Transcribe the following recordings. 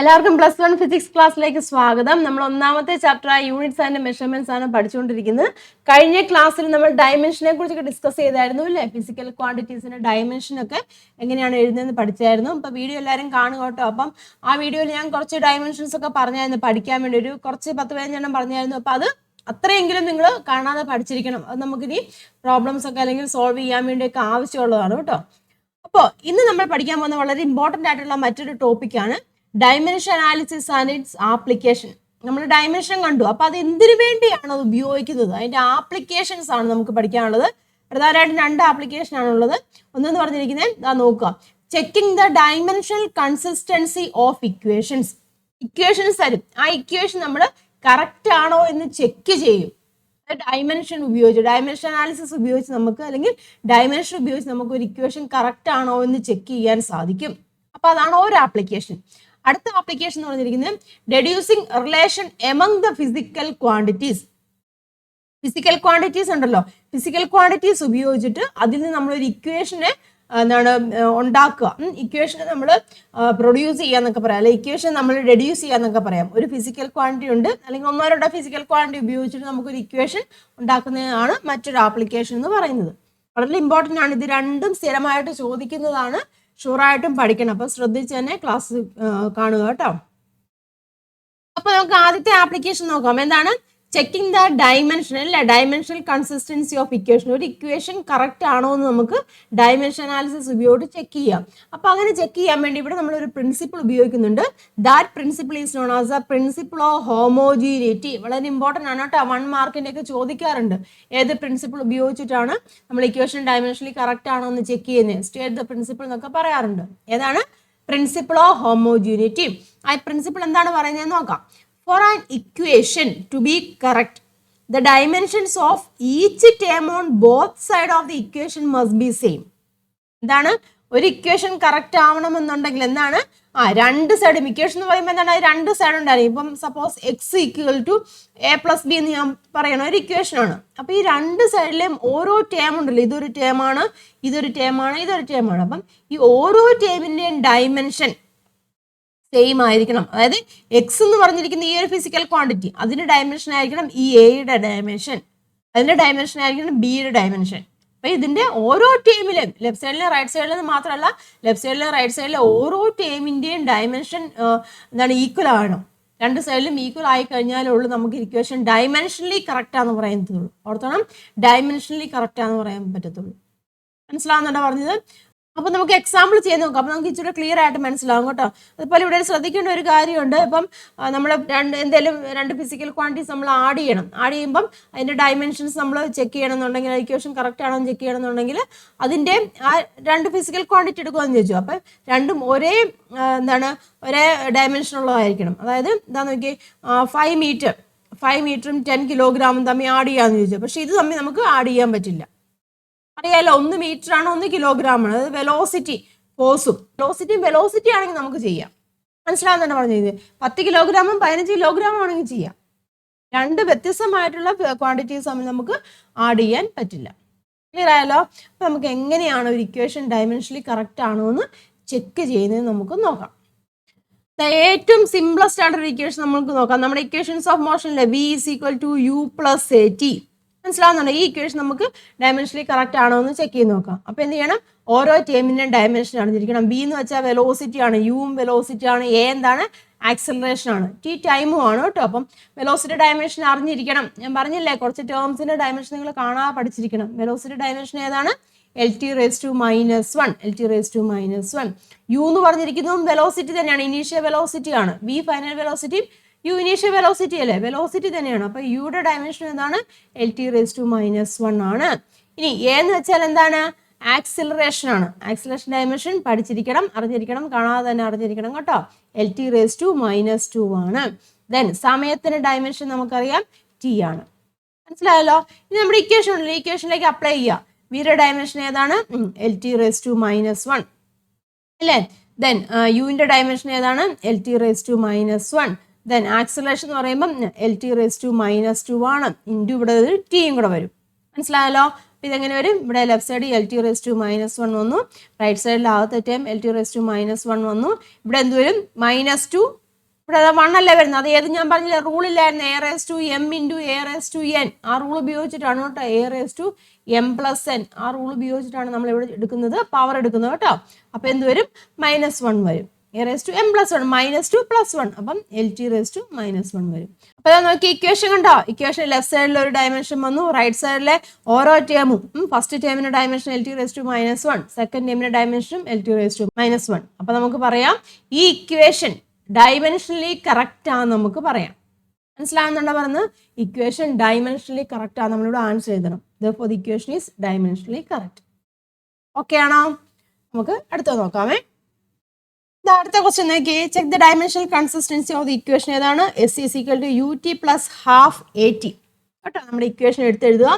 എല്ലാവർക്കും +1 ഫിസിക്സ് ക്ലാസ്സിലേക്ക് സ്വാഗതം. നമ്മൾ ഒന്നാമത്തെ ചാപ്റ്റർ യൂണിറ്റ്സ് ആൻഡ് മെഷർമെന്റ്സ് ആണ് പഠിച്ചുകൊണ്ടിരിക്കുന്നത്. കഴിഞ്ഞ ക്ലാസ്സിൽ നമ്മൾ ഡയമെൻഷനെ കുറിച്ചൊക്കെ ഡിസ്കസ് ചെയ്തായിരുന്നു അല്ലേ? ഫിസിക്കൽ ക്വാണ്ടിറ്റീസിന്റെ ഡയമെൻഷൻ ഒക്കെ എങ്ങനെയാണ് എഴുതുന്നതെന്ന് പഠിച്ചായിരുന്നു. അപ്പോൾ വീഡിയോ എല്ലാവരും കാണുക കേട്ടോ. അപ്പം ആ വീഡിയോയിൽ ഞാൻ കുറച്ച് ഡയമെൻഷൻസ് ഒക്കെ പറഞ്ഞായിരുന്നു പഠിക്കാൻ വേണ്ടി, ഒരു കുറച്ച് 10-15 പറഞ്ഞായിരുന്നു. അപ്പോൾ അത് അത്രയെങ്കിലും നിങ്ങൾ കാണാതെ പഠിച്ചിരിക്കണം. അത് നമുക്കിനി പ്രോബ്ലംസ് ഒക്കെ അല്ലെങ്കിൽ സോൾവ് ചെയ്യാൻ വേണ്ടിയൊക്കെ ആവശ്യമുള്ളതാണ് കേട്ടോ. അപ്പോൾ ഇന്ന് നമ്മൾ പഠിക്കാൻ പോകുന്ന വളരെ ഇമ്പോർട്ടൻ്റ് ആയിട്ടുള്ള മറ്റൊരു ടോപ്പിക്കാണ് dimension analysis and its application. നമ്മൾ ഡയമെൻഷൻ കണ്ടു, അപ്പൊ അത് എന്തിനു വേണ്ടിയാണ് അത് ഉപയോഗിക്കുന്നത്, അതിന്റെ ആപ്ലിക്കേഷൻസ് ആണ് നമുക്ക് പഠിക്കാനുള്ളത്. പ്രധാനമായിട്ടും 2 ആപ്ലിക്കേഷൻ ആണുള്ളത്. ഒന്നെന്ന് പറഞ്ഞിരിക്കുന്നത് നോക്കുക, checking the dimensional consistency of equations. Equations തരും, ആ ഇക്വേഷൻ നമ്മൾ കറക്റ്റ് ആണോ എന്ന് ചെക്ക് ചെയ്യും. ഡയമെൻഷൻ ഉപയോഗിച്ച്, ഡയമെൻഷൻ അനാലിസിസ് ഉപയോഗിച്ച് നമുക്ക്, അല്ലെങ്കിൽ ഡയമെൻഷൻ ഉപയോഗിച്ച് നമുക്ക് ഒരു ഇക്വേഷൻ കറക്റ്റ് ആണോ എന്ന് ചെക്ക് ചെയ്യാൻ സാധിക്കും. അപ്പൊ അതാണ് ഒരു ആപ്ലിക്കേഷൻ. അടുത്ത ആപ്ലിക്കേഷൻ എന്ന് പറഞ്ഞിരിക്കുന്നത് deducing relation among the physical quantities. Physical quantities ഉണ്ടല്ലോ, ഫിസിക്കൽ ക്വാണ്ടിറ്റീസ് ഉപയോഗിച്ചിട്ട് അതിൽ നിന്ന് നമ്മളൊരു ഇക്വേഷനെ ഉണ്ടാക്കുക. ഇക്വേഷനെ നമ്മൾ പ്രൊഡ്യൂസ് ചെയ്യാന്നൊക്കെ പറയാം, അല്ലെ ഇക്വേഷൻ നമ്മൾ ഡെഡ്യൂസ് ചെയ്യാന്നൊക്കെ പറയാം. ഒരു ഫിസിക്കൽ ക്വാണ്ടിറ്റി ഉണ്ട്, അല്ലെങ്കിൽ 1-2 ഫിസിക്കൽ ക്വാണ്ടിറ്റി ഉപയോഗിച്ചിട്ട് നമുക്കൊരു ഇക്വേഷൻ ഉണ്ടാക്കുന്നതാണ് മറ്റൊരു ആപ്ലിക്കേഷൻ എന്ന് പറയുന്നത്. വളരെ ഇമ്പോർട്ടൻ്റ് ആണ്. ഇത് രണ്ടും സ്ഥിരമായിട്ട് ചോദിക്കുന്നതാണ്, ഷുവറായിട്ടും പഠിക്കണം. അപ്പൊ ശ്രദ്ധിച്ച് തന്നെ ക്ലാസ് കാണുക കേട്ടോ. അപ്പൊ നമുക്ക് ആദ്യത്തെ ആപ്ലിക്കേഷൻ നോക്കാം. എന്താണ്? ചെക്കിംഗ് ദ ഡയമെൻഷൻ, അല്ലെ ഡയമെൻഷണൽ കൺസിസ്റ്റൻസി ഓഫ് ഇക്വേഷൻ. ഒരു ഇക്വേഷൻ കറക്റ്റ് ആണോ എന്ന് നമുക്ക് ഡയമെൻഷൻ അനാലിസിസ് ഉപയോഗിച്ച് ചെക്ക് ചെയ്യാം. അപ്പൊ അങ്ങനെ ചെക്ക് ചെയ്യാൻ വേണ്ടി ഇവിടെ നമ്മൾ ഒരു പ്രിൻസിപ്പിൾ ഉപയോഗിക്കുന്നുണ്ട്. That principle is known as A principle of homogeneity. വളരെ ഇമ്പോർട്ടൻ്റ് ആണ് കേട്ടോ, 1 മാർക്കിന്റെ ഒക്കെ ചോദിക്കാറുണ്ട്. ഏത് പ്രിൻസിപ്പിൾ ഉപയോഗിച്ചിട്ടാണ് നമ്മൾ ഇക്വേഷൻ ഡയമെൻഷനലി കറക്റ്റ് ആണോ എന്ന് ചെക്ക് ചെയ്യുന്നത്? സ്റ്റേറ്റ് ദ പ്രിൻസിപ്പിൾ എന്നൊക്കെ പറയാറുണ്ട്. ഏതാണ്? Principle of homogeneity. ആ പ്രിൻസിപ്പിൾ എന്താണ് പറയുന്നത് നോക്കാം. For an equation to be correct, the dimensions of each term on both sides of the equation must be same. എന്താണ്? ഒരു ഇക്വേഷൻ കറക്റ്റ് ആവണമെന്നുണ്ടെങ്കിൽ എന്താണ്? 2 സൈഡും, ഇക്വേഷൻ എന്ന് പറയുമ്പോൾ എന്താണ്? 2 സൈഡ് ഉണ്ടായിരിക്കും. ഇപ്പം സപ്പോസ് x = a+b എന്ന് ഞാൻ പറയണം, ഒരു ഇക്വേഷൻ ആണ്. അപ്പൊ ഈ 2 സൈഡിലെയും ഓരോ ടേം ഉണ്ടല്ലോ, ഇതൊരു ടേമാണ്, ഇതൊരു ടേമാണ്, ഇതൊരു ടേമാണ്. അപ്പം ഈ ഓരോ ടേമിന്റെയും ഡയമെൻഷൻ സെയിം ആയിരിക്കണം. അതായത് എക്സ് എന്ന് പറഞ്ഞിരിക്കുന്ന ഈ ഒരു ഫിസിക്കൽ ക്വാണ്ടിറ്റി, അതിന്റെ ഡയമെൻഷൻ ആയിരിക്കണം ഈ എയുടെ ഡയമെൻഷൻ, അതിന്റെ ഡയമെൻഷൻ ആയിരിക്കണം ബിയുടെ ഡയമെൻഷൻ. അപ്പൊ ഇതിന്റെ ഓരോ ടേമിലും, ലെഫ്റ്റ് സൈഡിലും റൈറ്റ് സൈഡിലും മാത്രമല്ല, ലെഫ്റ്റ് സൈഡിലും റൈറ്റ് സൈഡിലും ഓരോ ടേമിന്റെയും ഡയമെൻഷൻ ഈക്വൽ ആവണം. 2 സൈഡിലും ഈക്വൽ ആയി കഴിഞ്ഞാലേ ഉള്ളൂ നമുക്ക് ഇക്വേഷൻ ഡയമെൻഷനലി കറക്റ്റ് ആണെന്ന് പറയുന്നത്. ഓർത്തോണം, ഡയമെൻഷനലി കറക്റ്റ് ആണെന്ന് പറയാൻ പറ്റത്തുള്ളൂ. മനസ്സിലാവുന്നുണ്ടോ പറഞ്ഞത്? അപ്പൊ നമുക്ക് എക്സാമ്പിൾ ചെയ്ത് നോക്കാം. അപ്പൊ നമുക്ക് ഇച്ചിരി ക്ലിയർ ആയിട്ട് മനസ്സിലാവും കേട്ടോ. അതുപോലെ ഇവിടെ ശ്രദ്ധിക്കേണ്ട ഒരു കാര്യമുണ്ട്. ഇപ്പം നമ്മൾ എന്തെങ്കിലും 2 ഫിസിക്കൽ ക്വാണ്ടിറ്റീസ് നമ്മൾ ആഡ് ചെയ്യണം. ആഡ് ചെയ്യുമ്പം അതിന്റെ ഡയമെൻഷൻസ് നമ്മൾ ചെക്ക് ചെയ്യണമെന്നുണ്ടെങ്കിൽ, ഇക്വേഷൻ കറക്റ്റ് ആണോ എന്ന് ചെക്ക് ചെയ്യണമെന്നുണ്ടെങ്കിൽ അതിന്റെ ആ 2 ഫിസിക്കൽ ക്വാണ്ടിറ്റി എടുക്കുമെന്ന് ചോദിച്ചു. അപ്പൊ രണ്ടും ഒരേ ഒരേ ഡയമെൻഷൻ ഉള്ളതായിരിക്കണം. അതായത് എന്താന്ന് നോക്കി, 5 മീറ്ററും 10 കിലോഗ്രാമും തമ്മിൽ ആഡ് ചെയ്യാന്ന് ചോദിച്ചു. പക്ഷെ ഇത് തമ്മിൽ നമുക്ക് ആഡ് ചെയ്യാൻ പറ്റില്ല. അറിയാലോ, 1 മീറ്റർ ആണ്, 1 കിലോഗ്രാം ആണ്. അത് വെലോസിറ്റി ഫോഴ്സും, വെലോസിറ്റി ആണെങ്കിൽ നമുക്ക് ചെയ്യാം. മനസ്സിലാവുന്ന പറഞ്ഞത്? 10 കിലോഗ്രാമും 15 കിലോഗ്രാമും ആണെങ്കിൽ ചെയ്യാം. 2 വ്യത്യസ്തമായിട്ടുള്ള ക്വാണ്ടിറ്റീസ് തമ്മിൽ നമുക്ക് ആഡ് ചെയ്യാൻ പറ്റില്ല. ക്ലിയർ ആയല്ലോ? അപ്പൊ നമുക്ക് എങ്ങനെയാണ് ഒരു ഇക്വേഷൻ ഡയമെൻഷനലി കറക്റ്റ് ആണോ എന്ന് ചെക്ക് ചെയ്യുന്നത് നമുക്ക് നോക്കാം. ഏറ്റവും സിംപ്ലസ്റ്റ് ആയിട്ടൊരു ഇക്വേഷൻ നമുക്ക് നോക്കാം. നമ്മുടെ equations of മോഷനിലെ v = u + at. മനസ്സിലാവുന്നുണ്ടോ? ഈ ഇക്വേഷൻ നമുക്ക് ഡയമെൻഷനലി കറക്റ്റ് ആണോ എന്ന് ചെക്ക് ചെയ്ത് നോക്കാം. അപ്പൊ എന്ത് ചെയ്യണം? ഓരോ ടേമിന്റെയും ഡയമെൻഷൻ അറിഞ്ഞിരിക്കണം. ബി എന്ന് വെച്ചാൽ വെലോസിറ്റി ആണ്, യുവും വെലോസിറ്റി ആണ്, എ എന്താണ്? ആക്സലറേഷൻ ആണ്, ടി ടൈമും ആണ് കേട്ടോ. അപ്പം വെലോസിറ്റി ഡയമെൻഷൻ അറിഞ്ഞിരിക്കണം. ഞാൻ പറഞ്ഞില്ലേ, കുറച്ച് ടേംസിന്റെ ഡയമെൻഷൻ നിങ്ങൾ കാണാതെ പഠിച്ചിരിക്കണം. വെലോസിറ്റി ഡയമെൻഷൻ ഏതാണ്? Lt⁻⁻1. യു എന്ന് പറഞ്ഞിരിക്കുന്നതും വെലോസിറ്റി തന്നെയാണ്, ഇനീഷ്യൽ വെലോസിറ്റി ആണ്. V final velocity, u initial velocity അല്ലേ, വെലോസിറ്റി തന്നെയാണ്. അപ്പൊ യുടെ ഡയമെൻഷൻ എന്താണ്? Lt⁻⁻1 ആണ്. ഇനി എ എന്ന് വെച്ചാൽ എന്താണ്? ആക്സിലറേഷൻ ആണ്. ആക്സിലറേഷൻ ഡയമെൻഷൻ പഠിച്ചിരിക്കണം, അറിഞ്ഞിരിക്കണം, കാണാതെ തന്നെ അറിഞ്ഞിരിക്കണം കേട്ടോ. Lt⁻2 ആണ്. ദെൻ സമയത്തിന്റെ ഡയമെൻഷൻ നമുക്കറിയാം, ടി ആണ്. മനസ്സിലായല്ലോ? ഇനി നമ്മുടെ ഇക്വേഷൻ ഉണ്ടല്ലോ, ഇക്വേഷനിലേക്ക് അപ്ലൈ ചെയ്യാം. വിയുടെ ഡയമെൻഷൻ ഏതാണ്? Lt⁻1 അല്ലേ. ദെൻ യുവിന്റെ ഡയമെൻഷൻ ഏതാണ്? Lt⁻1. ദെൻ ആക്സിലറേഷൻ എന്ന് പറയുമ്പം Lt⁻2 ആണ്. ഇൻറ്റു ഇവിടെ ഒരു ടിയും കൂടെ വരും. മനസ്സിലായല്ലോ? ഇതെങ്ങനെ വരും? ഇവിടെ ലെഫ്റ്റ് സൈഡ് Lt⁻1 വന്നു, റൈറ്റ് സൈഡിൽ ആദ്യത്തെ ടൈം Lt⁻1 വന്നു. ഇവിടെ എന്ത് വരും? -2 ഇവിടെ 1 അല്ലേ വരുന്നത്. അത് ഏത് ഞാൻ പറഞ്ഞില്ല, റൂളില്ലായിരുന്നു, a raised to m into a raised to n. ആ റൂൾ ഉപയോഗിച്ചിട്ടാണ് കേട്ടോ, a raised to m plus n. ആ റൂൾ ഉപയോഗിച്ചിട്ടാണ് നമ്മൾ ഇവിടെ എടുക്കുന്നത്, പവർ എടുക്കുന്നത് കേട്ടോ. അപ്പൊ എന്ത് വരും? -1 വരും. a raised to m plus 1 -2 plus 1. അപ്പം lt raised to -1 വരും. അപ്പൊ നോക്കി ഇക്വേഷൻ കണ്ടോ, ഇക്വേഷൻ ലെഫ്റ്റ് സൈഡിൽ ഒരു ഡയമെൻഷൻ വന്നു, റൈറ്റ് സൈഡിലെ ഓരോ ടേമും, ഫസ്റ്റ് ടേമിന്റെ dimension lt raised to -1, second ടേമിന്റെ ഡയമെൻഷനും lt raised to -1. അപ്പൊ നമുക്ക് പറയാം ഈ ഇക്വേഷൻ ഡയമെൻഷനലി കറക്റ്റ് ആണെന്ന് നമുക്ക് പറയാം. മനസ്സിലാവുന്നുണ്ടോ പറഞ്ഞത്? ഇക്വേഷൻ ഡയമെൻഷനലി കറക്റ്റ് ആണ്, നമ്മളിവിടെ ആൻസർ എഴുതണം. therefore the equation is dimensionally correct. Okay ആണോ? നമുക്ക് അടുത്ത നോക്കാമേ. അടുത്ത ക്വസ്റ്റ്യൻ നോക്കി, check the dimensional consistency of the equation. ഏതാണ്? s is equal to ut plus half at. കേട്ടോ, നമ്മുടെ equation എടുത്തെഴുതുക.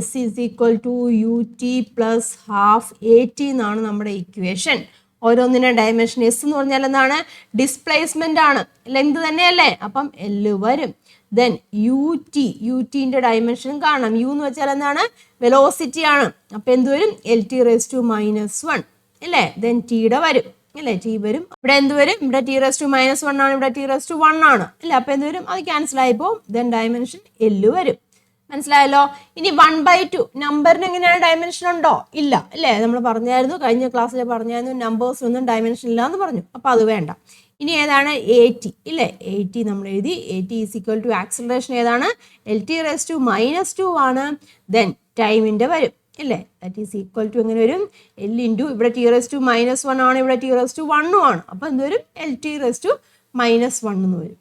s is equal to ut plus half at എന്നാണ് നമ്മുടെ ഇക്വേഷൻ. ഓരോന്നിന്റെ ഡയമെൻഷൻ. എസ് എന്ന് പറഞ്ഞാൽ എന്താണ്? ഡിസ്പ്ലേസ്മെന്റ് ആണ്, ലെങ്ത് തന്നെയല്ലേ, അപ്പം L വരും. ദെൻ യുടിന്റെ ഡയമെൻഷൻ കാണണം. യു എന്ന് വെച്ചാൽ എന്താണ്? വെലോസിറ്റി ആണ്. അപ്പൊ എന്ത് വരും? lt raised to -1 അല്ലേ. ദെൻ ടിയുടെ വരും അല്ലേ, ടി വരും. ഇവിടെ എന്ത് വരും? ഇവിടെ t raised to -1 ആണ്, ഇവിടെ t raised to 1 ആണ് അല്ലേ. അപ്പൊ എന്ത് വരും? അത് ക്യാൻസൽ ആയിപ്പോ ദെൻ ഡയമെൻഷൻ L വരും. മനസ്സിലായല്ലോ? ഇനി 1/2 നമ്പറിന് എങ്ങനെയാണ് ഡയമെൻഷൻ ഉണ്ടോ? ഇല്ല അല്ലേ. നമ്മൾ പറഞ്ഞായിരുന്നു, കഴിഞ്ഞ ക്ലാസ്സിൽ പറഞ്ഞായിരുന്നു നമ്പേഴ്സ് ഒന്നും ഡയമെൻഷൻ ഇല്ല എന്ന് പറഞ്ഞു. അപ്പൊ അത് വേണ്ട. ഇനി ഏതാണ്? at ഇല്ലേ. at നമ്മൾ എഴുതി. at is equal to acceleration ഏതാണ്? lt raised to -2 ആണ്. ദെൻ ടൈമിന്റെ വരും ഇല്ലേ. ദാറ്റ് ഈസ് ഈക്വൽ ടു എങ്ങനെ വരും? L ഇൻറ്റു ഇവിടെ t raised to -1 ആണ്, ഇവിടെ t raised to 1 ആണ്. അപ്പൊ എന്ത് വരും? lt raised to -1 എന്ന് വരും.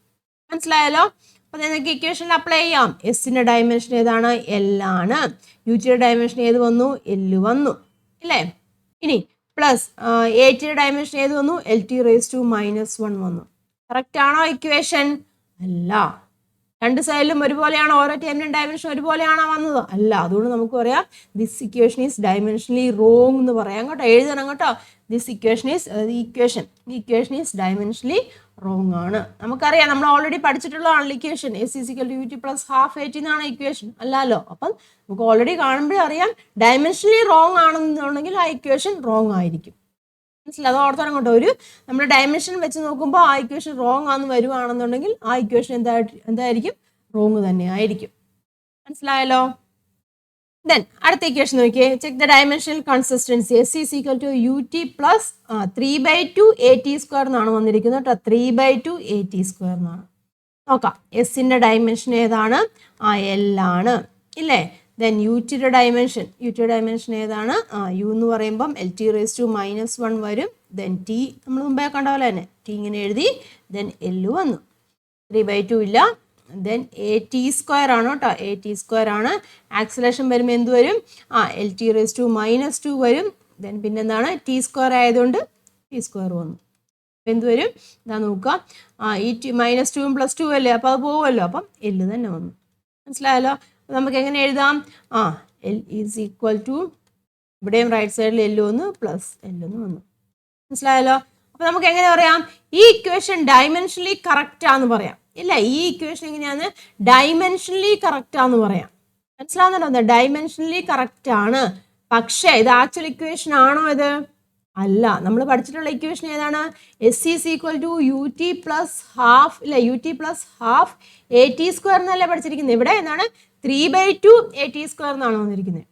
മനസ്സിലായല്ലോ? അപ്പൊ നിങ്ങൾക്ക് ഇക്വേഷനിൽ അപ്ലൈ ചെയ്യാം. എസിന്റെ ഡയമെൻഷൻ ഏതാണ്? L ആണ്. യുടെ ഡയമെൻഷൻ ഏത് വന്നു? L വന്നു അല്ലേ. ഇനി പ്ലസ് യുടെ ഡയമെൻഷൻ ഏത് വന്നു? lt raised to -1 വന്നു. കറക്റ്റ് ആണോ ഇക്വേഷൻ? അല്ല. രണ്ട് സൈഡിലും ഒരുപോലെയാണോ? ഓരോ ടേമിനും ഡയമെൻഷൻ ഒരുപോലെയാണോ വന്നത്? അല്ല. അതുകൊണ്ട് നമുക്ക് പറയാം this equation is dimensionally wrong എന്ന് പറയാം കേട്ടോ. എഴുതണം കേട്ടോ. ദിസ് ഇക്വേഷൻ ഈസ്, ഈ ഇക്വേഷൻ ഈസ് ഡയമെൻഷനലി റോങ് ആണ്. നമുക്കറിയാം, നമ്മൾ ഓൾറെഡി പഠിച്ചിട്ടുള്ളതാണ് equation. s is equal to ut plus half at എന്നാണ് ഇക്വേഷൻ, അല്ലല്ലോ. അപ്പം നമുക്ക് ഓൾറെഡി കാണുമ്പോഴേ അറിയാം ഡയമെൻഷനലി റോങ് ആണെന്നുണ്ടെങ്കിൽ ആ ഇക്വേഷൻ റോങ് ആയിരിക്കും. മനസ്സിലായി? അത് ഓർത്തോണം കേട്ടോ. നമ്മുടെ ഡയമെൻഷൻ വെച്ച് നോക്കുമ്പോൾ ആ ഇക്വേഷൻ റോങ് ആണെന്ന് വരുവാണെന്നുണ്ടെങ്കിൽ ആ ഇക്വേഷൻ എന്തായിരിക്കും? റോങ് തന്നെ ആയിരിക്കും. മനസ്സിലായല്ലോ? ദെൻ അടുത്ത ഇക്വേഷൻ നോക്കിയേ. Check the dimensional consistency. s is equal to ut plus 3/2 at² എന്നാണ് വന്നിരിക്കുന്നത് കേട്ടോ. 3/2 at² എന്നാണ്. നോക്കാം. എസിന്റെ ഡയമെൻഷൻ ഏതാണ്? L ആണ് ഇല്ലേ. ദെൻ യുടെ ഡയമെൻഷൻ ഏതാണ്? യു എന്ന് പറയുമ്പം lt raised to -1 വരും. ദെൻ ടി നമ്മൾ മുമ്പേ കണ്ട പോലെ തന്നെ ടി ഇങ്ങനെ എഴുതി. ദെൻ L വന്നു. 3/2 ഇല്ല. ദെൻ at² ആണ് കേട്ടോ. at² ആണ്. ആക്സിലേഷൻ വരുമ്പോൾ എന്ത് വരും? lt raised to -2 വരും. ദെൻ പിന്നെന്താണ്? t² ആയതുകൊണ്ട് t² വന്നു. എന്ത് വരും? ഇതാ നോക്കുക. ഈ -2 + 2 അല്ലേ, അപ്പോൾ അത് പോകുമല്ലോ. അപ്പം L തന്നെ വന്നു. മനസ്സിലായല്ലോ? നമുക്ക് എങ്ങനെ എഴുതാം? L ഈസ് ഈക്വൽ ടു, ഇവിടെയും റൈറ്റ് സൈഡിൽ L വന്നു പ്ലസ് L എന്ന് വന്നു. മനസ്സിലായല്ലോ? അപ്പൊ നമുക്ക് എങ്ങനെ പറയാം? ഈ ഇക്വേഷൻ ഡയമെൻഷനലി കറക്റ്റ് ആന്ന് പറയാം ഇല്ല. ഈ ഇക്വേഷൻ എങ്ങനെയാണ്? ഡയമെൻഷനലി കറക്റ്റ് ആന്ന് പറയാം. മനസ്സിലാവുന്നുണ്ടോ? ഡയമെൻഷനലി കറക്റ്റ് ആണ്. പക്ഷേ ഇത് ആക്ച്വൽ ഇക്വേഷൻ ആണോ? ഇത് അല്ല. നമ്മൾ പഠിച്ചിട്ടുള്ള ഇക്വേഷൻ ഏതാണ്? s is equal to ut plus half ഇല്ല, ut plus half at² എന്നല്ലേ പഠിച്ചിരിക്കുന്നത്. ഇവിടെ എന്താണ്? 3/2 at² എന്നാണ് വന്നിരിക്കുന്നത്.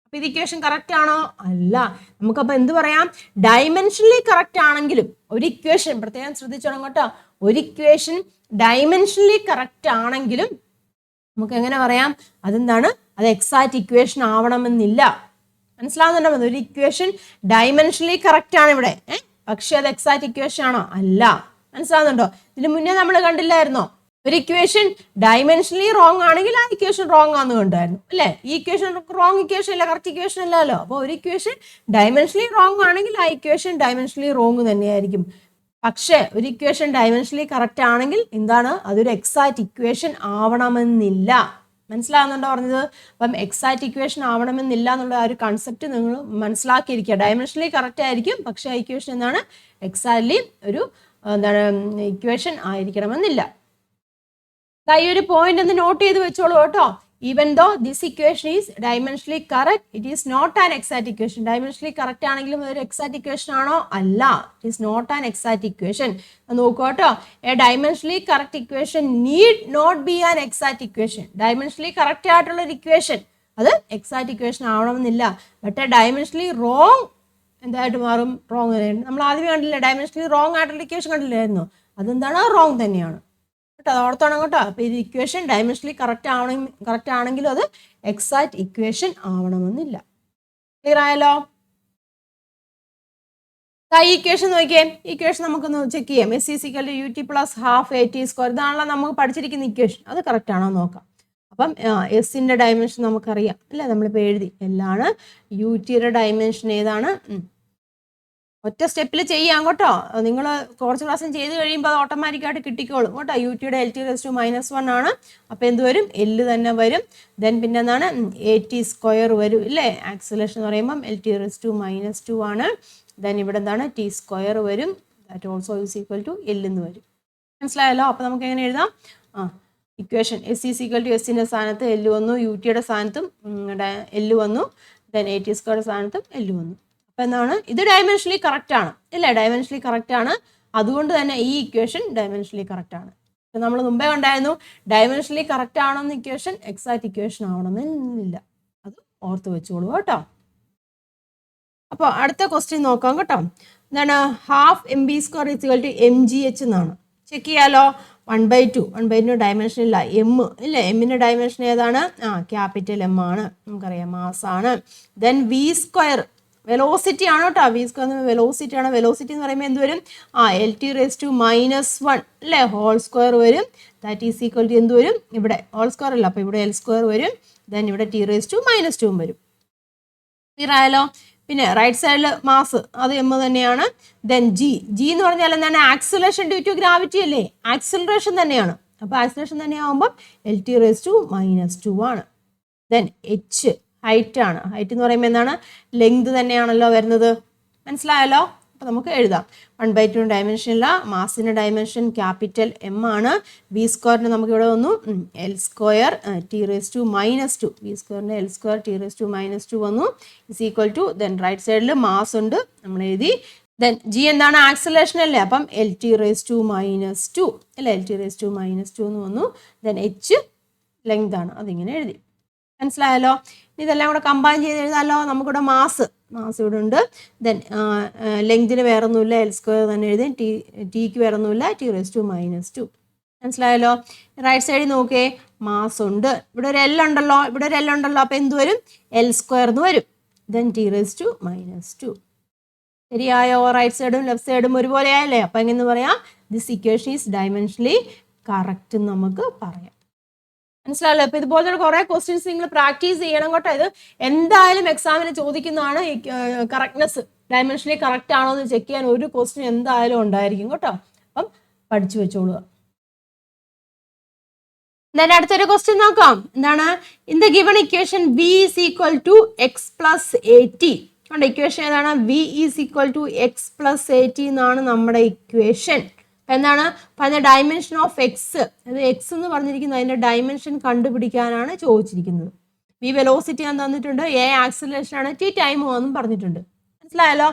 അപ്പൊ ഇത് ഇക്വേഷൻ കറക്റ്റ് ആണോ? അല്ല. നമുക്കപ്പോൾ എന്ത് പറയാം? ഡയമെൻഷനലി കറക്റ്റ് ആണെങ്കിലും ഒരു ഇക്വേഷൻ പ്രത്യേകം ശ്രദ്ധിച്ചോണം കേട്ടോ. ഒരു ഇക്വേഷൻ ഡയമെൻഷനലി കറക്റ്റ് ആണെങ്കിലും നമുക്ക് എങ്ങനെ പറയാം? അതെന്താണ്? അത് എക്സാക്റ്റ് ഇക്വേഷൻ ആവണമെന്നില്ല. മനസ്സിലാവുന്നുണ്ടോ? ഒരു ഇക്വേഷൻ ഡയമെൻഷനലി കറക്റ്റ് ആണ് ഇവിടെ, പക്ഷെ അത് എക്സാക്റ്റ് ഇക്വേഷൻ ആണോ? അല്ല. മനസ്സിലാവുന്നുണ്ടോ? ഇതിന് മുന്നേ നമ്മൾ കണ്ടില്ലായിരുന്നോ? ഒരു ഇക്വേഷൻ ഡയമെൻഷനലി റോങ് ആണെങ്കിൽ ആ ഇക്വേഷൻ റോങ് ആണെന്ന് കണ്ടായിരുന്നു അല്ലേ. ഈ ഇക്വേഷൻ റോങ് ഇക്വേഷൻ അല്ല, കറക്റ്റ് ഇക്വേഷൻ അല്ലല്ലോ. അപ്പോൾ ഒരു ഇക്വേഷൻ ഡയമെൻഷനലി റോങ് ആണെങ്കിൽ ആ ഇക്വേഷൻ ഡയമെൻഷനലി റോങ് തന്നെയായിരിക്കും. പക്ഷേ ഒരു ഇക്വേഷൻ ഡയമെൻഷനലി കറക്റ്റ് ആണെങ്കിൽ എന്താണ്? അതൊരു എക്സാക്റ്റ് ഇക്വേഷൻ ആവണമെന്നില്ല. മനസ്സിലാവുന്നുണ്ടോ പറഞ്ഞത്? അപ്പം എക്സാക്റ്റ് ഇക്വേഷൻ ആവണമെന്നില്ല എന്നുള്ള ആ ഒരു കൺസെപ്റ്റ് നിങ്ങൾ മനസ്സിലാക്കിയിരിക്കുക. ഡയമെൻഷനലി കറക്റ്റ് ആയിരിക്കും, പക്ഷേ ആ ഇക്വേഷൻ എന്താണ്? എക്സാക്ട്ലി ഒരു എന്താണ് ഇക്വേഷൻ ആയിരിക്കണമെന്നില്ല. ഈ ഒരു പോയിന്റ് ഒന്ന് നോട്ട് ചെയ്ത് വെച്ചോളൂ കേട്ടോ. even though this equation is dimensionally correct, it is not an exact equation. Dimensionally correct ആണെങ്കിലും ഒരു exact equation ആണോ? അല്ല. It is not an exact equation. നോക്കൂ കേട്ടോ. A dimensionally correct equation need not be an exact equation. Dimensionally correct ആയിട്ടുള്ള ഒരു equation അത് exact equation ആവണമെന്നില്ല. But a dimensionally wrong എന്തായിട്ട് മാറും? റോങ് തന്നെയാണ്. നമ്മൾ ആദ്യമേ കണ്ടില്ലേ ഡയമെൻഷനലി റോങ് ആയിട്ടുള്ള ഇക്വേഷൻ കണ്ടില്ലായിരുന്നു? അതെന്താണ്? റോങ് തന്നെയാണ് കേട്ടോ. അത് ഓർത്തോണം കേട്ടോ. അപ്പോൾ ഇത് ഇക്വേഷൻ ഡയമെൻഷനലി കറക്റ്റ് ആണെങ്കിലും അത് എക്സാക്ട് ഇക്വേഷൻ ആവണമെന്നില്ല. ക്ലിയർ ആയല്ലോ? ഈ ഇക്വേഷൻ നോക്കിയേ. ഇക്വേഷൻ നമുക്കൊന്ന് ചെക്ക് ചെയ്യാം. S = UT + ½ AT². ഇതാണല്ലോ നമുക്ക് പഠിച്ചിരിക്കുന്ന ഇക്വേഷൻ. അത് കറക്റ്റ് ആണോ നോക്കാം. അപ്പം എസിൻ്റെ ഡയമെൻഷൻ നമുക്കറിയാം അല്ലേ? നമ്മളിപ്പോൾ എഴുതി എല്ലാണ്. UTയുടെ ഡയമെൻഷൻ ഏതാണ്? ഒറ്റ സ്റ്റെപ്പിൽ ചെയ്യാം കേട്ടോ. നിങ്ങൾ കുറച്ച് പ്രാവശ്യം ചെയ്ത് കഴിയുമ്പോൾ അത് ഓട്ടോമാറ്റിക്കായിട്ട് കിട്ടിക്കോളും കേട്ടോ. UTയുടെ LT⁻⁻1 ആണ്. അപ്പോൾ എന്ത് വരും? L തന്നെ വരും. ദെൻ പിന്നെ എന്താണ്? AT² വരും ഇല്ലേ? ആക്സിലേഷൻ എന്ന് പറയുമ്പം LT⁻2 ആണ്. ദെൻ ഇവിടെ എന്താണ്? T² വരും. That also is equal to L എന്ന് വരും. മനസ്സിലായല്ലോ? അപ്പോൾ നമുക്ക് എങ്ങനെ എഴുതാം? ഇക്വേഷൻ S = എസിൻ്റെ സ്ഥാനത്ത് L വന്നു, UTയുടെ സ്ഥാനത്തും L വന്നു, ദെൻ AT² സ്ഥാനത്തും L വന്നു. അപ്പോൾ എന്താണ്? ഇത് ഡയമെൻഷനലി കറക്റ്റ് ആണ് ഇല്ലേ? ഡയമെൻഷനലി കറക്റ്റ് ആണ്. അതുകൊണ്ട് തന്നെ ഈ ഇക്വേഷൻ ഡയമെൻഷനലി കറക്റ്റ് ആണ്. നമ്മൾ മുമ്പേ ഉണ്ടായിരുന്നു ഡയമെൻഷനലി കറക്റ്റ് ആണെന്ന് ഇക്വേഷൻ എക്സാക്ട് ഇക്വേഷൻ ആവണമെന്നില്ല. അത് ഓർത്ത് വെച്ചോളൂ കേട്ടോ. അപ്പോൾ അടുത്ത ക്വസ്റ്റ്യൻ നോക്കാം കേട്ടോ. എന്താണ്? ½ MB² = MGH എന്നാണ്. ചെക്ക് ചെയ്യാലോ. 1/2 ഡയമെൻഷൻ ഇല്ല. M ഇല്ലേ? എമ്മിൻ്റെ ഡയമെൻഷൻ ഏതാണ്? ക്യാപിറ്റൽ M ആണ്. നമുക്കറിയാം മാസാണ്. ദെൻ V² വെലോസിറ്റി ആണ് കേട്ടോ. V² വെലോസിറ്റി ആണ്. വെലോസിറ്റി എന്ന് പറയുമ്പോൾ എന്ത് വരും? LT⁻⁻1 അല്ലേ? ഹോൾ² വരും. ദാറ്റ് ഈസ് ഈക്വൽ ടു എന്ത് വരും? ഇവിടെ ഹോൾ² അല്ല, അപ്പോൾ ഇവിടെ L² വരും. ദെൻ ഇവിടെ T⁻⁻2 വരും. ക്ലിയർ ആയല്ലോ? പിന്നെ റൈറ്റ് സൈഡിൽ മാസ് അത് M തന്നെയാണ്. ദെൻ G എന്ന് പറഞ്ഞാൽ എന്താണ്? ആക്സിലറേഷൻ ഡ്യൂ ടു ഗ്രാവിറ്റി അല്ലേ? ആക്സിലറേഷൻ തന്നെയാണ്. അപ്പോൾ ആക്സിലറേഷൻ തന്നെയാകുമ്പോൾ LT⁻⁻2 ആണ്. ദെൻ H ഹൈറ്റ് ആണ്. ഹൈറ്റ് എന്ന് പറയുമ്പോൾ എന്താണ്? ലെങ്ത് തന്നെയാണല്ലോ വരുന്നത്. മനസ്സിലായല്ലോ? അപ്പോൾ നമുക്ക് എഴുതാം. 1/2 ഡയമെൻഷൻ ഇല്ല. മാസിൻ്റെ ഡയമെൻഷൻ ക്യാപിറ്റൽ M ആണ്. V² നമുക്ക് ഇവിടെ വന്നു L² T⁻⁻2. V²ൻ്റെ L² T⁻⁻2 വന്നു is equal to then right സൈഡിൽ മാസ് ഉണ്ട് നമ്മൾ എഴുതി. ദെൻ G എന്താണ്? ആക്സിലറേഷൻ അല്ലേ? അപ്പം LT⁻⁻2 അല്ലേ? LT⁻⁻2 എന്ന് വന്നു. ദെൻ H ലെങ്ത് ആണ്. അതിങ്ങനെ എഴുതി. മനസ്സിലായല്ലോ? ഇതെല്ലാം കൂടെ കമ്പൈൻ ചെയ്ത് എഴുതാമല്ലോ. നമുക്കിവിടെ മാസ് ഇവിടെ ഉണ്ട്. ദെൻ ലെങ്തിന് വേറെ ഒന്നുമില്ല, L² തന്നെ എഴുതി. ടിക്ക് വേറെ ഒന്നുമില്ല, T⁻⁻2. മനസ്സിലായല്ലോ? റൈറ്റ് സൈഡിൽ നോക്കിയേ, മാസ് ഉണ്ട്. ഇവിടെ ഒരു L ഉണ്ടല്ലോ, അപ്പോൾ എന്ത് വരും? L² എന്ന് വരും. Then T⁻⁻2. ശരിയായോ? റൈറ്റ് സൈഡും ലെഫ്റ്റ് സൈഡും ഒരുപോലെ ആയല്ലേ? അപ്പം എങ്ങനെ പറയാം? This equation is dimensionally correct എന്ന് നമുക്ക് പറയാം. മനസ്സിലായല്ലോ? അപ്പോൾ ഇതുപോലത്തെ കുറേ ക്വസ്റ്റ്യൻസ് നിങ്ങൾ പ്രാക്ടീസ് ചെയ്യണം കേട്ടോ. ഇത് എന്തായാലും എക്സാമിന് ചോദിക്കുന്നതാണ്. കറക്റ്റ്നെസ് ഡയമെൻഷനലി കറക്റ്റ് ആണോ എന്ന് ചെക്ക് ചെയ്യാൻ ഒരു ക്വസ്റ്റ്യൻ എന്തായാലും ഉണ്ടായിരിക്കും കേട്ടോ. അപ്പം പഠിച്ചു വെച്ചോളുക. then അടുത്തൊരു ക്വസ്റ്റ്യൻ നോക്കാം. എന്താണ്? In the given equation V = x + AT. നമ്മുടെ ഇക്വേഷൻ ഏതാണ്? V = x + AT എന്നാണ് നമ്മുടെ ഇക്വേഷൻ. എന്താണ് പറഞ്ഞ? Dimension of X. അത് എക്സ് എന്ന് പറഞ്ഞിരിക്കുന്നത് അതിൻ്റെ ഡയമെൻഷൻ കണ്ടുപിടിക്കാനാണ് ചോദിച്ചിരിക്കുന്നത്. V വെലോസിറ്റി ഞാൻ തന്നിട്ടുണ്ട്, A ആക്സിലറേഷൻ ആണ്, T ടൈം എന്നും പറഞ്ഞിട്ടുണ്ട്. മനസ്സിലായല്ലോ?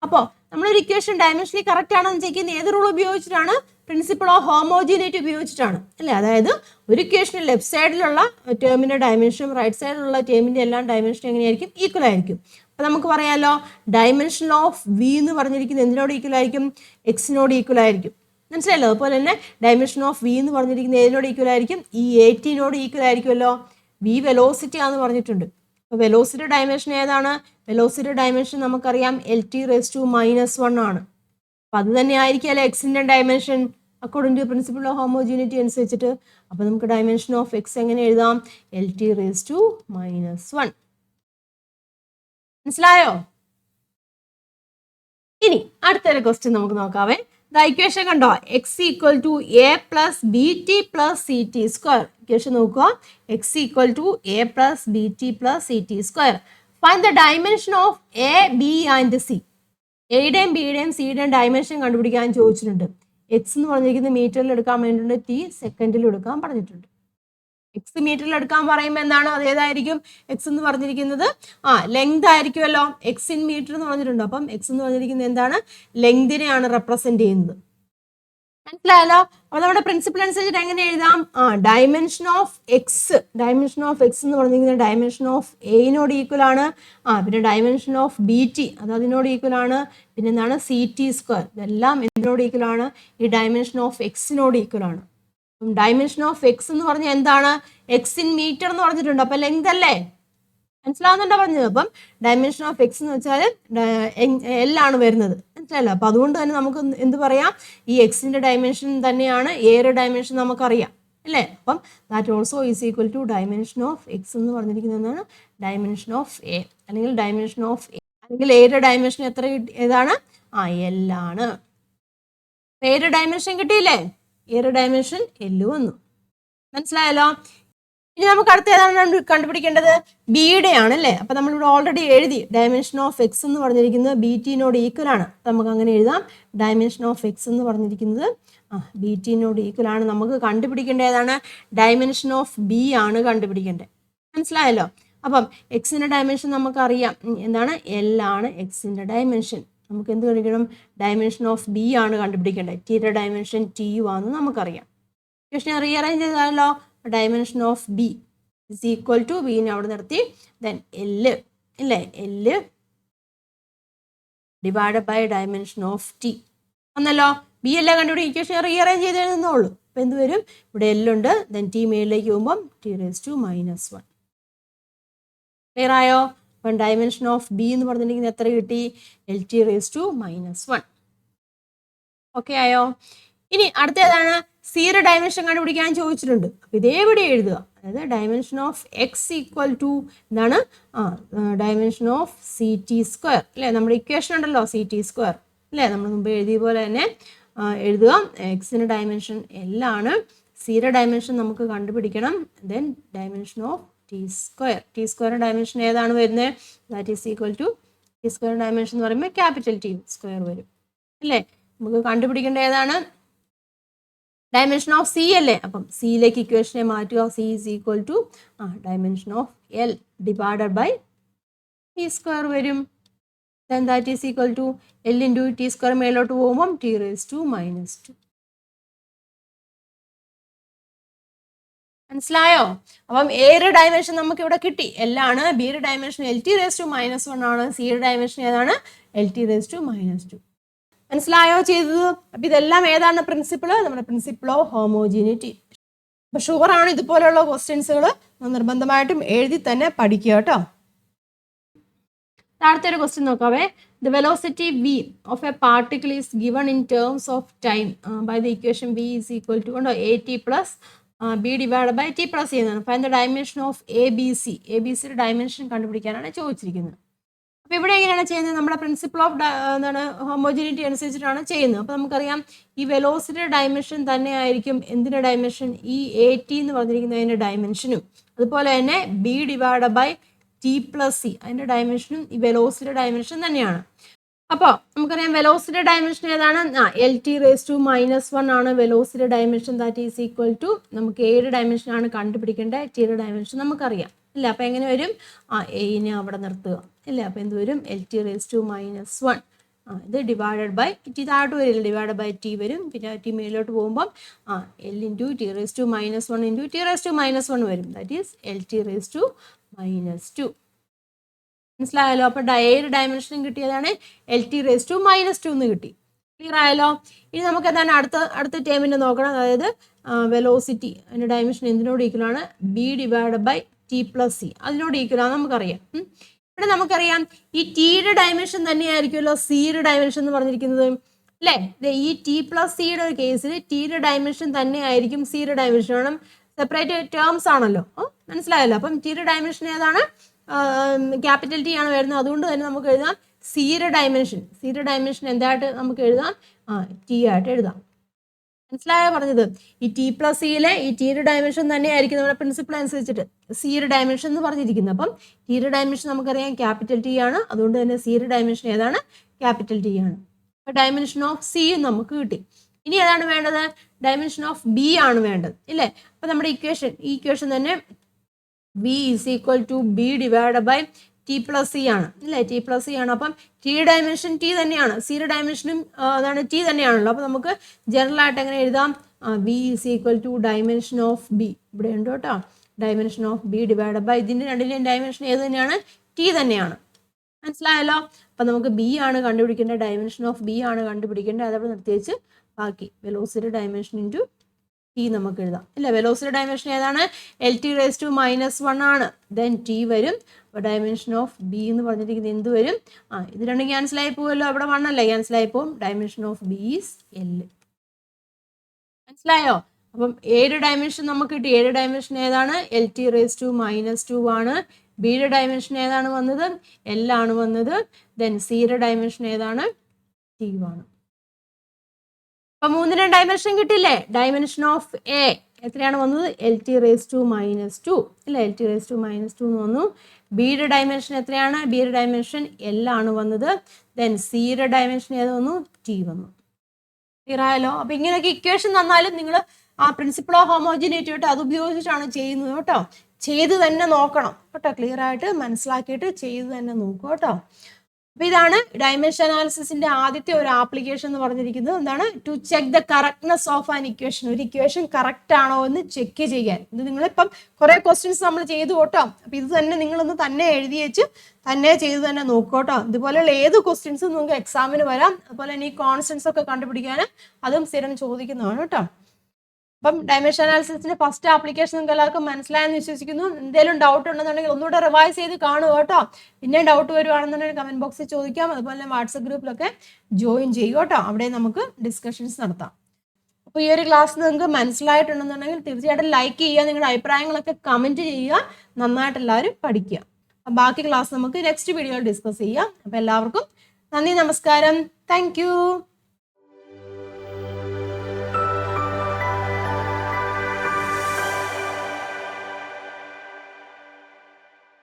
അപ്പോൾ നമ്മളൊരു ഇക്വേഷൻ ഡയമെൻഷനലി കറക്റ്റ് ആണെന്ന് ചെക്ക് ചെയ്യുന്ന ഏത് റൂൾ ഉപയോഗിച്ചിട്ടാണ്? പ്രിൻസിപ്പിൾ ഓഫ് ഹോമോജീനിറ്റി ഉപയോഗിച്ചിട്ടാണ് അല്ലേ? അതായത് ഒരു ഇക്വേഷനിൽ ലെഫ്റ്റ് സൈഡിലുള്ള ടേമിൻ്റെ ഡയമെൻഷനും റൈറ്റ് സൈഡിലുള്ള ടേമിൻ്റെ എല്ലാം ഡയമെൻഷനും എങ്ങനെയായിരിക്കും? ഈക്വൽ ആയിരിക്കും. അപ്പോൾ നമുക്ക് പറയാമല്ലോ ഡയമെൻഷൻ ഓഫ് V എന്ന് പറഞ്ഞിരിക്കുന്നത് എന്തിനോട് ഈക്വൽ ആയിരിക്കും? എക്സിനോട് ഈക്വൽ ആയിരിക്കും. മനസ്സിലായല്ലോ? അതുപോലെ തന്നെ ഡയമെൻഷൻ ഓഫ് V എന്ന് പറഞ്ഞിരിക്കുന്നത് ഏതിനോട് ഈക്വൽ ആയിരിക്കും? ഈ AT-നോട് ഈക്വൽ ആയിരിക്കുമല്ലോ. V വെലോസിറ്റി ആണെന്ന് പറഞ്ഞിട്ടുണ്ട്. അപ്പോൾ വെലോസിറ്റി ഡയമെൻഷൻ ഏതാണ്? വെലോസിറ്റി ഡയമെൻഷൻ നമുക്കറിയാം LT⁻⁻1 ആണ്. അപ്പം അത് തന്നെ ആയിരിക്കുമല്ലോ എക്സിൻ്റെ dimension according to principle of homogeneity അനുസരിച്ചിട്ട്. അപ്പോൾ നമുക്ക് ഡയമെൻഷൻ ഓഫ് എക്സ് എങ്ങനെ എഴുതാം? LT⁻⁻1. മനസ്സിലായോ? ഇനി അടുത്തൊരു ക്വസ്റ്റ്യൻ നമുക്ക് നോക്കാവേ. ഇക്വേഷൻ കണ്ടോ? x = a + bt + ct². Equation നോക്കുക. x = a + bt + ct². Find the dimension of A, B and C. എയുടെയും ബിയുടെയും സിയുടെയും ഡയമെൻഷൻ കണ്ടുപിടിക്കാൻ ചോദിച്ചിട്ടുണ്ട്. എക്സ് എന്ന് പറഞ്ഞിരിക്കുന്നത് മീറ്ററിൽ എടുക്കാൻ വേണ്ടിയിട്ടുണ്ട്, T സെക്കൻഡിൽ എടുക്കാൻ പറഞ്ഞിട്ടുണ്ട്. എക്സ് മീറ്ററിൽ എടുക്കാൻ പറയുമ്പോൾ എന്താണ് അത് ഏതായിരിക്കും എക്സ് എന്ന് പറഞ്ഞിരിക്കുന്നത് ലെങ്ത് ആയിരിക്കുമല്ലോ എക്സ് ഇൻ മീറ്റർ എന്ന് പറഞ്ഞിട്ടുണ്ട് അപ്പം എക്സ് എന്ന് പറഞ്ഞിരിക്കുന്നത് എന്താണ് ലെങ്തിനെയാണ് റെപ്രസെന്റ് ചെയ്യുന്നത് മനസ്സിലായല്ലോ അപ്പൊ നമ്മുടെ പ്രിൻസിപ്പിൾ അനുസരിച്ചിട്ട് എങ്ങനെ എഴുതാം ഡയമെൻഷൻ ഓഫ് എക്സ് എന്ന് പറഞ്ഞിരിക്കുന്നത് ഡയമെൻഷൻ ഓഫ് എനോട് ഈക്വൽ ആണ് പിന്നെ ഡയമെൻഷൻ ഓഫ് ബി ടി അത് അതിനോട് ഈക്വൽ ആണ് പിന്നെ എന്താണ് സി ടി സ്ക്വയർ ഇതെല്ലാം എന്തിനോട് ഈക്വൽ ആണ് ഈ ഡയമെൻഷൻ ഓഫ് എക്സിനോട് ഈക്വൽ ആണ് ഡയമെൻഷൻ ഓഫ് എക്സ് എന്ന് പറഞ്ഞാൽ എന്താണ് എക്സ് ഇൻ മീറ്റർ എന്ന് പറഞ്ഞിട്ടുണ്ട് അപ്പൊ ലെങ്ത് അല്ലേ മനസ്സിലാവുന്നുണ്ടോ പറഞ്ഞത് അപ്പം ഡയമെൻഷൻ ഓഫ് എക്സ് എന്ന് വെച്ചാൽ എല്ലാണ് വരുന്നത് മനസ്സിലല്ലോ അപ്പൊ അതുകൊണ്ട് തന്നെ നമുക്ക് എന്ത് പറയാം ഈ എക്സിന്റെ ഡയമെൻഷൻ തന്നെയാണ് എയുടെ ഡയമെൻഷൻ നമുക്കറിയാം അല്ലേ അപ്പം that also is equal to dimension of X എന്ന് പറഞ്ഞിരിക്കുന്നതാണ് ഡയമെൻഷൻ ഓഫ് എ അല്ലെങ്കിൽ ഡയമെൻഷൻ ഓഫ് എ അല്ലെങ്കിൽ എയുടെ ഡയമെൻഷൻ എത്ര ഏതാണ് എല്ലാണ് എയുടെ ഡയമെൻഷൻ കിട്ടിയില്ലേ എയുടെ ഡയമെൻഷൻ എല്ല് വന്നു മനസ്സിലായല്ലോ ഇനി നമുക്ക് അടുത്ത ഏതാണ് കണ്ടുപിടിക്കേണ്ടത് ബിയുടെ ആണ് അല്ലേ അപ്പൊ നമ്മളിവിടെ ഓൾറെഡി എഴുതി ഡയമെൻഷൻ ഓഫ് എക്സ് എന്ന് പറഞ്ഞിരിക്കുന്നത് ബി ടിനോട് ഈക്വൽ ആണ് നമുക്ക് അങ്ങനെ എഴുതാം ഡയമെൻഷൻ ഓഫ് എക്സ് എന്ന് പറഞ്ഞിരിക്കുന്നത് ബി ടിനോട് ഈക്വൽ ആണ് നമുക്ക് കണ്ടുപിടിക്കേണ്ട ഏതാണ് ഡയമെൻഷൻ ഓഫ് ബി ആണ് കണ്ടുപിടിക്കേണ്ടത് മനസ്സിലായല്ലോ അപ്പം എക്സിന്റെ ഡയമെൻഷൻ നമുക്കറിയാം എന്താണ് എല്ലാണ് എക്സിന്റെ ഡയമെൻഷൻ നമുക്ക് എന്ത് കണ്ടുപിടിക്കണം ഡയമെൻഷൻ ഓഫ് ബി ആണ് കണ്ടുപിടിക്കേണ്ടത് ടിയുടെ ഡയമെൻഷൻ ടി യു ആണെന്ന് നമുക്കറിയാം പക്ഷേ റീഅറേഞ്ച് ചെയ്താലോ dimension of B is equal to ബിനെ അവിടെ നിർത്തി ദെൻ എല് അല്ലേ L divided by dimension of T വന്നല്ലോ ബി എല്ലാം കണ്ടുപിടി ഇക്വേഷൻ റീഅറേഞ്ച് ചെയ്ത് എഴുതുന്നുള്ളൂ അപ്പം എന്ത് വരും ഇവിടെ എല്ലുണ്ട് ദെൻ ടി മേളിലേക്ക് പോകുമ്പം ടി റേസ് ടു -1 ക്ലിയർ ആയോ അപ്പം ഡയമെൻഷൻ ഓഫ് ബി എന്ന് പറഞ്ഞിട്ടുണ്ടെങ്കിൽ എത്ര കിട്ടി L T raise to -1 okay ആയോ ഇനി അടുത്ത ഏതാണ് സിയുടെ ഡയമെൻഷൻ കണ്ടുപിടിക്കാൻ ചോദിച്ചിട്ടുണ്ട് അപ്പൊ ഇതേവിടെ എഴുതുക അതായത് dimension of X equal to എന്താണ് dimension of C T square അല്ലേ നമ്മുടെ ഇക്വേഷൻ ഉണ്ടല്ലോ സി ടി സ്ക്വയർ അല്ലേ നമ്മൾ മുമ്പ് എഴുതിയ പോലെ തന്നെ എഴുതുക എക്സിന്റെ ഡയമെൻഷൻ എല്ലാണ് സിയുടെ ഡയമെൻഷൻ നമുക്ക് കണ്ടുപിടിക്കണം ദെൻ ഡയമെൻഷൻ ഓഫ് ടി സ്ക്വയറിന്റെ ഡയമെൻഷൻ ഏതാണ് വരുന്നത് that is equal to T square dimension എന്ന് പറയുമ്പോൾ ക്യാപിറ്റൽ ടി സ്ക്വയർ വരും അല്ലേ നമുക്ക് കണ്ടുപിടിക്കേണ്ട ഏതാണ് ഡയമെൻഷൻ ഓഫ് സി അല്ലേ അപ്പം സിയിലേക്ക് ഇക്വേഷനെ മാറ്റുക C is equal to dimension of L divided by T square വരും then that is equal to L into T square മേലോട്ട് പോകുമ്പം ടി റേസ് ടു -2 മനസ്സിലായോ അപ്പം എയുടെ ഡയമെൻഷൻ നമുക്ക് ഇവിടെ കിട്ടി എല്ലാണ് ബിയുടെ dimension L T raise to -1 ആണ് സിയുടെ ഡയമെൻഷൻ ഏതാണ് എൽ ടി റേസ് ടു -2 മനസ്സിലായോ ചെയ്തത് അപ്പൊ ഇതെല്ലാം ഏതാണ് പ്രിൻസിപ്പിൾ നമ്മുടെ പ്രിൻസിപ്പിൾ ഓഫ് ഹോമോജീനിറ്റി അപ്പൊ ഷുവറാണ് ഇതുപോലെയുള്ള ക്വസ്റ്റ്യൻസുകൾ നിർബന്ധമായിട്ടും എഴുതി തന്നെ പഠിക്കുക കേട്ടോ താഴത്തെ ഒരു ക്വസ്റ്റ്യൻ നോക്കാവേ the velocity v of a particle is given in terms of time by the equation v is equal to ഉണ്ടോ A T plus B divide by T plus ചെയ്യുന്നതാണ് find the dimension of A B സിയുടെ dimension കണ്ടുപിടിക്കാനാണ് ചോദിച്ചിരിക്കുന്നത് അപ്പൊ ഇവിടെ എങ്ങനെയാണ് ചെയ്യുന്നത് നമ്മുടെ പ്രിൻസിപ്പിൾ ഓഫ് എന്താണ് ഹോമോജിനിറ്റി അനുസരിച്ചിട്ടാണ് ചെയ്യുന്നത് അപ്പൊ നമുക്കറിയാം ഈ വെലോസിറ്റിയുടെ ഡയമെൻഷൻ തന്നെ ആയിരിക്കും എന്തിന്റെ ഡയമെൻഷൻ ഈ എ ടി എന്ന് പറഞ്ഞിരിക്കുന്നതിന്റെ ഡയമെൻഷനും അതുപോലെ തന്നെ B divide by T plus C അതിന്റെ ഡയമെൻഷനും ഈ വെലോസിറ്റിയുടെ ഡയമെൻഷൻ തന്നെയാണ് അപ്പോൾ നമുക്കറിയാം വെലോസിറ്റിയുടെ ഡയമെൻഷൻ ഏതാണ് എൽ ടി റേസ് ടു -1 ആണ് വെലോസിറ്റിയുടെ dimension that is equal to നമുക്ക് എയുടെ ഡയമെൻഷൻ ആണ് കണ്ടുപിടിക്കേണ്ടത് ടിയുടെ ഡയമെൻഷൻ നമുക്കറിയാം ഇല്ല അപ്പൊ എങ്ങനെ വരും എനെ അവിടെ നിർത്തുക ഇല്ല അപ്പൊ എന്ത് വരും എൽ ടി റേസ് ടു -1 ഇത് ഡിവൈഡഡ് ബൈ ടി താഴോട്ട് വരില്ല ഡിവൈഡ് ബൈ ടി വരും പിന്നെ ടി മേലോട്ട് പോകുമ്പം L into T raise to -1 into T raise to -1 വരും that is L T raise to -2 മനസ്സിലായല്ലോ അപ്പൊ എയുടെ ഡയമെൻഷനും കിട്ടിയതാണ് എൽ ടി റേസ് ടു -2 എന്ന് കിട്ടി ക്ലിയർ ആയല്ലോ ഇനി നമുക്ക് എന്താണ് അടുത്ത ടേമിനെ നോക്കണം അതായത് വെലോസിറ്റി അതിന്റെ ഡയമെൻഷൻ എന്തിനോട് ഈക്വൽ ആണ് B divide by T plus C അതിനോട് ഈക്വൽ ആണ് നമുക്കറിയാം ഇവിടെ നമുക്കറിയാം ഈ ടിയുടെ ഡയമെൻഷൻ തന്നെയായിരിക്കുമല്ലോ സിയുടെ ഡയമെൻഷൻ എന്ന് പറഞ്ഞിരിക്കുന്നത് അല്ലേ ഈ ടി പ്ലസ് സിയുടെ ഒരു കേസിൽ ടിയുടെ ഡയമെൻഷൻ തന്നെ ആയിരിക്കും സിയുടെ ഡയമെൻഷൻ കാരണം സെപ്പറേറ്റ് ടേംസ് ആണല്ലോ മനസ്സിലായല്ലോ അപ്പം ടിയുടെ ഡയമെൻഷൻ ഏതാണ് ക്യാപിറ്റൽ ടി ആണ് വരുന്നത് അതുകൊണ്ട് തന്നെ നമുക്ക് എഴുതാം സിയുടെ ഡയമെൻഷൻ എന്തായിട്ട് നമുക്ക് എഴുതാം ടി ആയിട്ട് എഴുതാം മനസ്സിലായോ പറഞ്ഞത് ഈ ടി പ്ലസ് സിയിലെ ഈ ടിയുടെ ഡയമെൻഷൻ തന്നെ ആയിരിക്കും നമ്മുടെ പ്രിൻസിപ്പിൾ അനുസരിച്ചിട്ട് സിയുടെ ഡയമെൻഷൻ എന്ന് പറഞ്ഞിരിക്കുന്നത് അപ്പം ടിയുടെ ഡയമെൻഷൻ നമുക്കറിയാം ക്യാപിറ്റൽ ടി ആണ് അതുകൊണ്ട് തന്നെ സിയുടെ ഡയമെൻഷൻ ഏതാണ് ക്യാപിറ്റൽ ടി ആണ് അപ്പൊ ഡയമെൻഷൻ ഓഫ് സി നമുക്ക് കിട്ടി ഇനി ഏതാണ് വേണ്ടത്? ഡയമെൻഷൻ ഓഫ് ബി ആണ് വേണ്ടത് ഇല്ലേ? അപ്പൊ നമ്മുടെ ഇക്വേഷൻ തന്നെ B is equal to B divide by T plus C ആണ് അല്ലേ? ടി പ്ലസ് സി ആണ്. അപ്പം ടി ഡയമെൻഷൻ ടി തന്നെയാണ്, സിയുടെ ഡയമെൻഷനും അതാണ് ടി തന്നെയാണല്ലോ. അപ്പൊ നമുക്ക് ജനറൽ ആയിട്ട് എങ്ങനെ എഴുതാം? B is equal to dimension of B, ഇവിടെ ഉണ്ട് കേട്ടോ, dimension of B divide by ഇതിന്റെ രണ്ടിന്റെയും ഡയമെൻഷൻ ഏത് തന്നെയാണ്? ടി തന്നെയാണ്. മനസ്സിലായല്ലോ? അപ്പൊ നമുക്ക് ബി ആണ് കണ്ടുപിടിക്കേണ്ടത്, ഡയമെൻഷൻ ഓഫ് ബി ആണ് കണ്ടുപിടിക്കേണ്ടത്. അതവിടെ നിർത്തിവെച്ച് ബാക്കി വെലോസിറ്റി ഡയമെൻഷൻ ഇൻറ്റു ടി നമുക്ക് എഴുതാം ഇല്ല? വെലോസിറ്റി ഡയമെൻഷൻ ഏതാണ്? LT⁻⁻1 ആണ്. ദെൻ ടി വരും. അപ്പോൾ ഡയമെൻഷൻ ഓഫ് ബി എന്ന് പറഞ്ഞിരിക്കുന്നത് എന്ത് വരും? ഇത് രണ്ടും ക്യാൻസൽ ആയി പോവല്ലോ, ഇവിടെ 1 അല്ലേ, ക്യാൻസൽ ആയി പോകും. Dimension of B is L. മനസ്സിലായോ? അപ്പം ഏഴ് ഡയമെൻഷൻ നമുക്ക് കിട്ടി. ഏഴ് ഡയമെൻഷൻ ഏതാണ്? LT⁻⁻2 ആണ്. ബിയുടെ ഡയമെൻഷൻ ഏതാണ് വന്നത്? L ആണ് വന്നത്. ദെൻ സിയുടെ ഡയമെൻഷൻ ഏതാണ്? T ആണ്. അപ്പൊ മൂന്നിനും ഡയമെൻഷൻ കിട്ടില്ലേ? ഡയമെൻഷൻ ഓഫ് എ എത്രയാണ് വന്നത്? LT⁻2 അല്ലെ? LT⁻2 എന്ന് വന്നു. ബിയുടെ ഡയമെൻഷൻ എത്രയാണ്? ബിയുടെ ഡയമെൻഷൻ L ആണ് വന്നത്. ദെൻ സിയുടെ ഡയമെൻഷൻ ഏത് വന്നു? T വന്നു. ക്ലിയർ ആയല്ലോ? അപ്പൊ ഇങ്ങനെയൊക്കെ ഇക്വേഷൻ തന്നാലും നിങ്ങൾ ആ പ്രിൻസിപ്പിൾ ഓഫ് ഹോമോജിനിറ്റി കേട്ടോ, അത് ഉപയോഗിച്ചിട്ടാണ് ചെയ്യുന്നത് കേട്ടോ. ചെയ്ത് തന്നെ നോക്കണം കേട്ടോ, ക്ലിയർ ആയിട്ട് മനസ്സിലാക്കിയിട്ട് ചെയ്ത് തന്നെ നോക്കുക കേട്ടോ. അപ്പൊ ഇതാണ് ഡയമെൻഷൻ അനാലിസിന്റെ ആദ്യത്തെ ഒരു ആപ്ലിക്കേഷൻ എന്ന് പറഞ്ഞിരിക്കുന്നത്. എന്താണ്? To check the correctness of an equation. ഒരു ഇക്വേഷൻ കറക്റ്റ് ആണോ എന്ന് ചെക്ക് ചെയ്യാൻ. ഇത് നിങ്ങളിപ്പം കുറെ ക്വസ്റ്റ്യൻസ് നമ്മൾ ചെയ്തു കേട്ടോ. അപ്പൊ ഇത് തന്നെ നിങ്ങളൊന്ന് തന്നെ എഴുതി വെച്ച് തന്നെ ചെയ്ത് തന്നെ നോക്കോട്ടോ. ഇതുപോലെയുള്ള ഏത് ക്വസ്റ്റ്യൻസും നിങ്ങൾക്ക് എക്സാമിന് വരാം. അതുപോലെ തന്നെ ഈ കോൺസ്റ്റൻസ് ഒക്കെ കണ്ടുപിടിക്കാൻ അതും സ്ഥിരം ചോദിക്കുന്നതാണ് കേട്ടോ. അപ്പം ഡയമെൻഷൻ അനാലിസിന്റെ ഫസ്റ്റ് ആപ്ലിക്കേഷൻ നിങ്ങൾക്ക് എല്ലാവർക്കും മനസ്സിലായെന്ന് വിശ്വസിക്കുന്നു. എന്തെങ്കിലും ഡൗട്ട് ഉണ്ടെന്നുണ്ടെങ്കിൽ ഒന്നുകൂടെ റിവൈസ് ചെയ്ത് കാണുക കേട്ടോ. പിന്നെ ഡൗട്ട് വരുവാണെന്നുണ്ടെങ്കിൽ കമന്റ് ബോക്സിൽ ചോദിക്കാം. അതുപോലെ വാട്സപ്പ് ഗ്രൂപ്പിലൊക്കെ ജോയിൻ ചെയ്യുക കേട്ടോ. അവിടെ നമുക്ക് ഡിസ്കഷൻസ് നടത്താം. അപ്പോൾ ഈ ഒരു ക്ലാസ് നിങ്ങൾക്ക് മനസ്സിലായിട്ടുണ്ടെന്നുണ്ടെങ്കിൽ തീർച്ചയായിട്ടും ലൈക്ക് ചെയ്യുക, നിങ്ങളുടെ അഭിപ്രായങ്ങളൊക്കെ കമന്റ് ചെയ്യുക, നന്നായിട്ട് എല്ലാവരും പഠിക്കുക. ബാക്കി ക്ലാസ് നമുക്ക് നെക്സ്റ്റ് വീഡിയോയിൽ ഡിസ്കസ് ചെയ്യാം. അപ്പോൾ എല്ലാവർക്കും നന്ദി, നമസ്കാരം, താങ്ക്